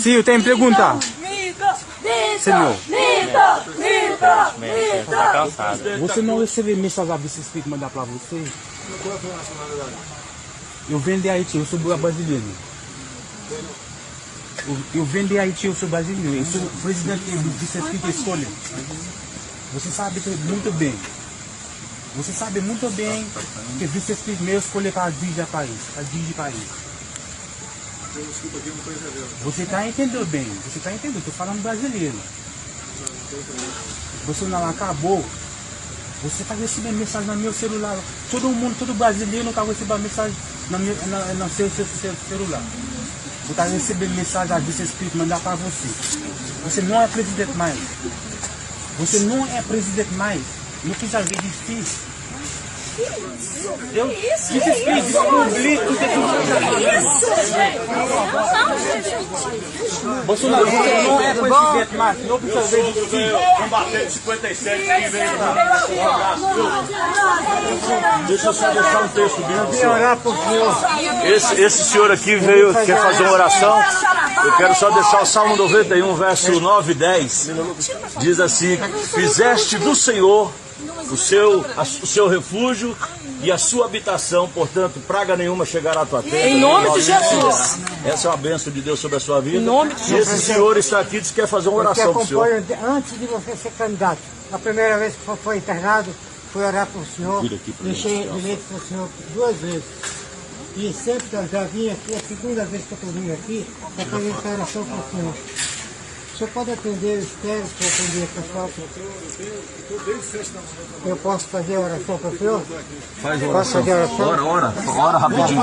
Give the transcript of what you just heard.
Sim, eu tenho que perguntar. Senhor, você não recebeu mensagem a Vice Espírito mandar para você? Eu venho de Haiti, eu sou brasileiro. Eu venho de Haiti, eu sou brasileiro. Eu sou o presidente do Vice Espírito escolhe. Você sabe muito bem. Você sabe muito bem que Vice Espírito meu escolhe para dirigir o país. Você está entendendo bem, você está entendendo, estou falando brasileiro. Você não acabou, você está recebendo mensagem no meu celular. Todo mundo, todo brasileiro está recebendo mensagem no seu celular. Você está recebendo mensagem da Vice Espírito mandar para você. Você não é presidente mais. Você não é presidente mais. Não precisa ver difícil. Eu descobri que Bolsonaro não é presidente mais. Não precisa ver difícil. Combatente 57 que veio Deixa eu só deixar um texto bíblico. Esse senhor aqui quer fazer uma oração. Eu quero só deixar o Salmo 91, verso 9 e 10. Diz assim: fizeste do Senhor o seu refúgio e a sua habitação, portanto, praga nenhuma chegará à tua terra. Em nome de Jesus. Essa é uma bênção de Deus sobre a sua vida. Em nome de Jesus. E esse senhor está aqui e diz que quer fazer uma oração para o senhor. Antes de você ser candidato, a primeira vez que foi internado, fui orar para o senhor, deixei bilhete para o senhor 2 vezes. E sempre que eu já vim aqui, a segunda vez que eu estou vindo aqui, para fazer essa oração para o senhor. O senhor pode atender, eu espero para atender pessoal. Eu posso fazer a oração para o senhor? Faz a oração. Posso fazer a oração? Ora rapidinho.